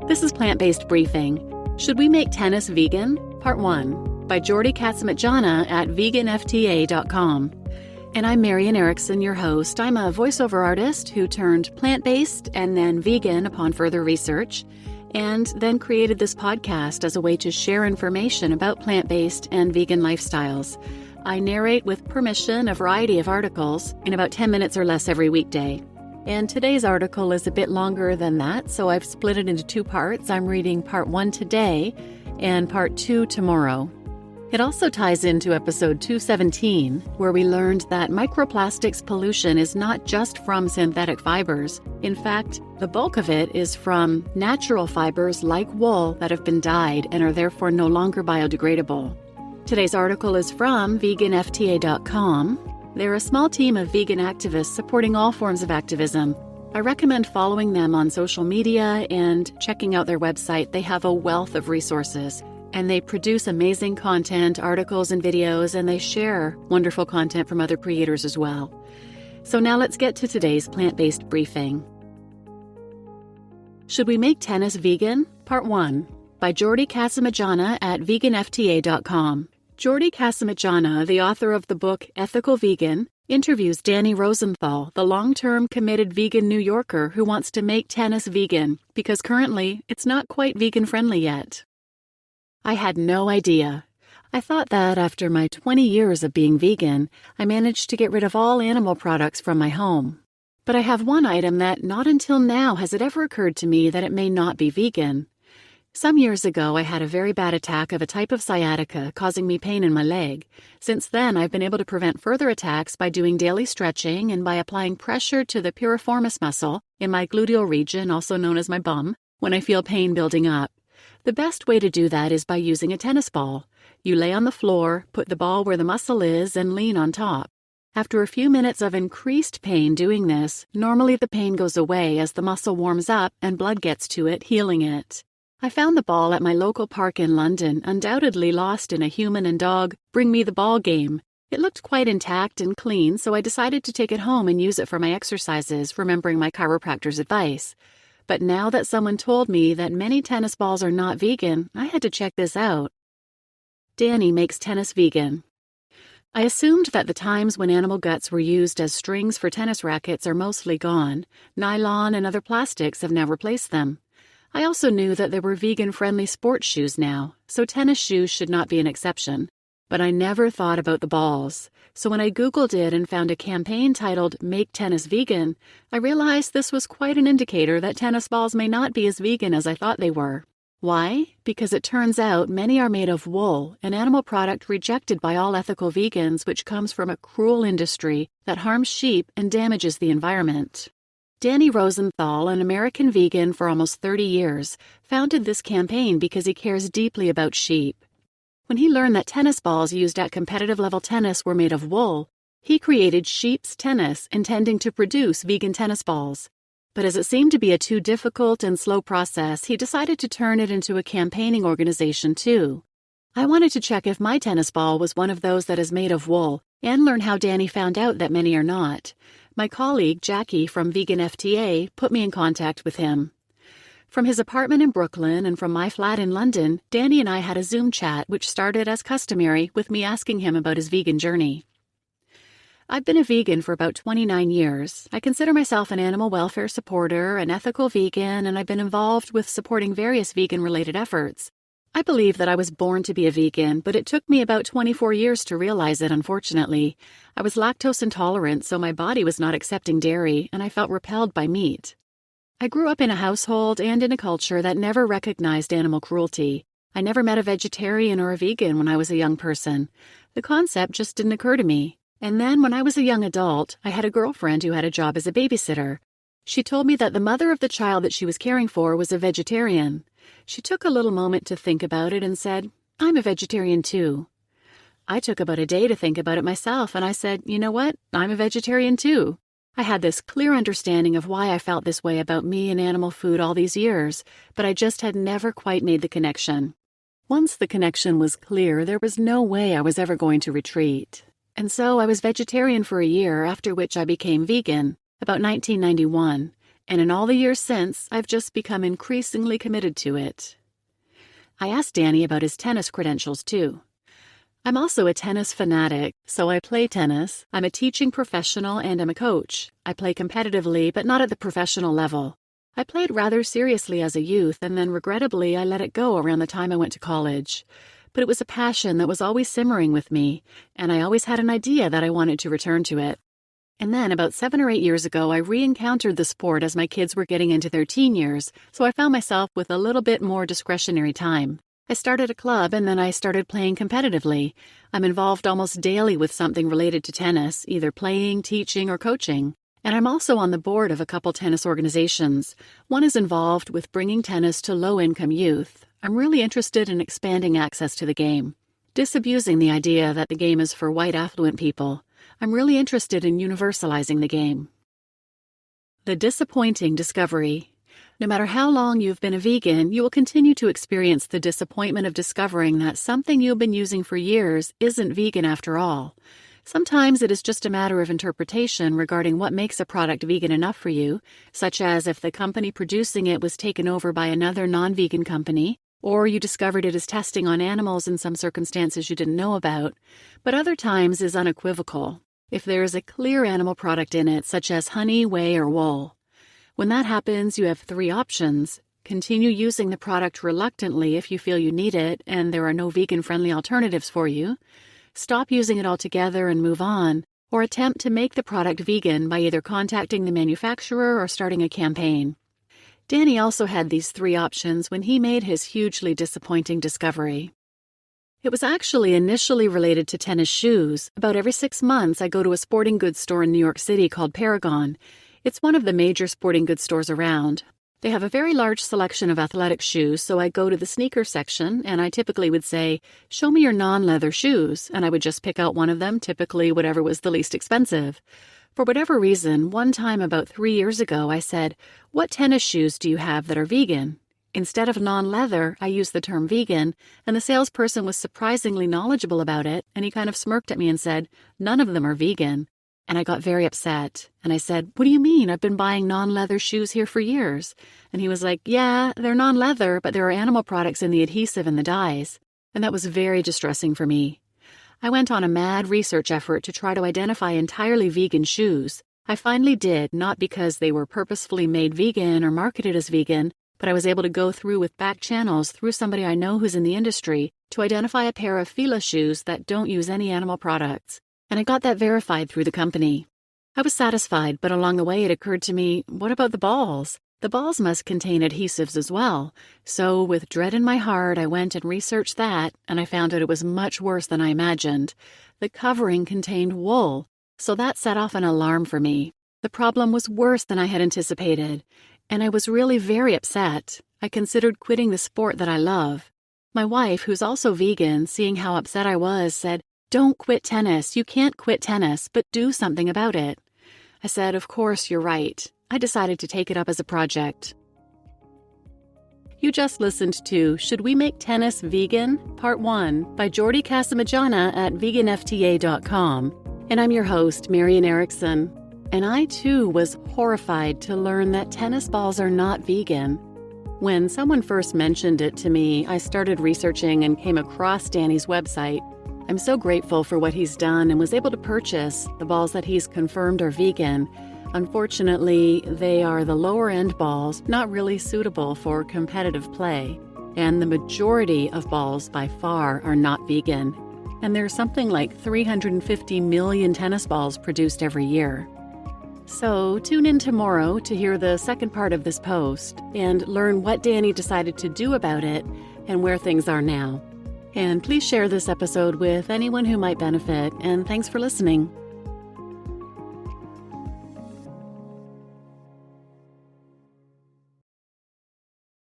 This is Plant-Based Briefing. Should we make tennis vegan? Part 1 by Jordi Casamitjana at VeganFTA.com. And I'm Marian Erickson, your host. I'm a voiceover artist who turned plant-based and then vegan upon further research, and then created this podcast as a way to share information about plant-based and vegan lifestyles. I narrate with permission a variety of articles in about 10 minutes or less every weekday. And today's article is a bit longer than that, so I've split it into 2 parts. I'm reading part 1 today and part 2 tomorrow. It also ties into episode 217, where we learned that microplastics pollution is not just from synthetic fibers. In fact, the bulk of it is from natural fibers like wool that have been dyed and are therefore no longer biodegradable. Today's article is from VeganFTA.com. They're a small team of vegan activists supporting all forms of activism. I recommend following them on social media and checking out their website. They have a wealth of resources, and they produce amazing content, articles and videos, and they share wonderful content from other creators as well. So now let's get to today's plant-based briefing. Should we make tennis vegan? Part 1 by Jordi Casamitjana at VeganFTA.com. Jordi Casamitjana, the author of the book Ethical Vegan, interviews Danny Rosenthal, the long-term committed vegan New Yorker who wants to make tennis vegan because currently it's not quite vegan-friendly yet. I had no idea. I thought that after my 20 years of being vegan, I managed to get rid of all animal products from my home. But I have one item that not until now has it ever occurred to me that it may not be vegan. Some years ago, I had a very bad attack of a type of sciatica causing me pain in my leg. Since then, I've been able to prevent further attacks by doing daily stretching and by applying pressure to the piriformis muscle in my gluteal region, also known as my bum, when I feel pain building up. The best way to do that is by using a tennis ball. You lay on the floor, put the ball where the muscle is, and lean on top. After a few minutes of increased pain doing this, normally the pain goes away as the muscle warms up and blood gets to it, healing it. I found the ball at my local park in London, undoubtedly lost in a human and dog bring me the ball game. It looked quite intact and clean, so I decided to take it home and use it for my exercises, remembering my chiropractor's advice. But now that someone told me that many tennis balls are not vegan, I had to check this out. Danny makes tennis vegan. I assumed that the times when animal guts were used as strings for tennis rackets are mostly gone. Nylon and other plastics have now replaced them. I also knew that there were vegan-friendly sports shoes now, so tennis shoes should not be an exception. But I never thought about the balls. So when I Googled it and found a campaign titled Make Tennis Vegan, I realized this was quite an indicator that tennis balls may not be as vegan as I thought they were. Why? Because it turns out many are made of wool, an animal product rejected by all ethical vegans, which comes from a cruel industry that harms sheep and damages the environment. Danny Rosenthal, an American vegan for almost 30 years, founded this campaign because he cares deeply about sheep. When he learned that tennis balls used at competitive level tennis were made of wool, he created Sheeps.Tennis, intending to produce vegan tennis balls. But as it seemed to be a too difficult and slow process, he decided to turn it into a campaigning organization too. I wanted to check if my tennis ball was one of those that is made of wool and learn how Danny found out that many are not. My colleague, Jackie from VeganFTA, put me in contact with him. From his apartment in Brooklyn and from my flat in London, Danny and I had a Zoom chat which started as customary with me asking him about his vegan journey. I've been a vegan for about 29 years. I consider myself an animal welfare supporter, an ethical vegan, and I've been involved with supporting various vegan-related efforts. I believe that I was born to be a vegan, but it took me about 24 years to realize it, unfortunately. I was lactose intolerant, so my body was not accepting dairy, and I felt repelled by meat. I grew up in a household and in a culture that never recognized animal cruelty. I never met a vegetarian or a vegan when I was a young person. The concept just didn't occur to me. And then when I was a young adult, I had a girlfriend who had a job as a babysitter. She told me that the mother of the child that she was caring for was a vegetarian. She took a little moment to think about it and said, "I'm a vegetarian too." I took about a day to think about it myself, and I said, "You know what? I'm a vegetarian too." I had this clear understanding of why I felt this way about me and animal food all these years, but I just had never quite made the connection. Once the connection was clear, there was no way I was ever going to retreat. And so I was vegetarian for a year, after which I became vegan, about 1991. And in all the years since, I've just become increasingly committed to it. I asked Danny about his tennis credentials, too. I'm also a tennis fanatic, so I play tennis. I'm a teaching professional and I'm a coach. I play competitively, but not at the professional level. I played rather seriously as a youth, and then regrettably I let it go around the time I went to college. But it was a passion that was always simmering with me, and I always had an idea that I wanted to return to it. And then, about 7 or 8 years ago, I re-encountered the sport as my kids were getting into their teen years, so I found myself with a little bit more discretionary time. I started a club, and then I started playing competitively. I'm involved almost daily with something related to tennis, either playing, teaching, or coaching. And I'm also on the board of a couple tennis organizations. One is involved with bringing tennis to low-income youth. I'm really interested in expanding access to the game, disabusing the idea that the game is for white affluent people. I'm really interested in universalizing the game. The disappointing discovery. No matter how long you've been a vegan, you will continue to experience the disappointment of discovering that something you've been using for years isn't vegan after all. Sometimes it is just a matter of interpretation regarding what makes a product vegan enough for you, such as if the company producing it was taken over by another non-vegan company, or you discovered it is testing on animals in some circumstances you didn't know about. But other times is unequivocal, if there is a clear animal product in it, such as honey, whey, or wool. When that happens, you have 3 options. Continue using the product reluctantly if you feel you need it and there are no vegan-friendly alternatives for you. Stop using it altogether and move on, or attempt to make the product vegan by either contacting the manufacturer or starting a campaign. Danny also had these 3 options when he made his hugely disappointing discovery. It was actually initially related to tennis shoes. About every 6 months, I go to a sporting goods store in New York City called Paragon. It's one of the major sporting goods stores around. They have a very large selection of athletic shoes, so I go to the sneaker section, and I typically would say, "Show me your non-leather shoes," and I would just pick out one of them, typically whatever was the least expensive. For whatever reason, one time about 3 years ago, I said, "What tennis shoes do you have that are vegan?" Instead of non-leather, I used the term vegan, and the salesperson was surprisingly knowledgeable about it, and he kind of smirked at me and said, "None of them are vegan." And I got very upset, and I said, "What do you mean? I've been buying non-leather shoes here for years." And he was like, "Yeah, they're non-leather, but there are animal products in the adhesive and the dyes." And that was very distressing for me. I went on a mad research effort to try to identify entirely vegan shoes. I finally did, not because they were purposefully made vegan or marketed as vegan, but I was able to go through with back channels through somebody I know who's in the industry to identify a pair of Fila shoes that don't use any animal products. And I got that verified through the company. I was satisfied, but along the way it occurred to me, what about the balls? The balls must contain adhesives as well. So with dread in my heart, I went and researched that, and I found out it was much worse than I imagined. The covering contained wool, so that set off an alarm for me. The problem was worse than I had anticipated, and I was really very upset. I considered quitting the sport that I love. My wife, who's also vegan, seeing how upset I was, said, "Don't quit tennis. You can't quit tennis, but do something about it." I said, "Of course, you're right." I decided to take it up as a project. You just listened to Should We Make Tennis Vegan? Part 1 by Jordi Casamitjana at veganfta.com. And I'm your host, Marian Erickson. And I, too, was horrified to learn that tennis balls are not vegan. When someone first mentioned it to me, I started researching and came across Danny's website. I'm so grateful for what he's done and was able to purchase the balls that he's confirmed are vegan. Unfortunately, they are the lower-end balls, not really suitable for competitive play. And the majority of balls, by far, are not vegan. And there's something like 350 million tennis balls produced every year. So tune in tomorrow to hear the second part of this post and learn what Danny decided to do about it and where things are now. And please share this episode with anyone who might benefit, and thanks for listening.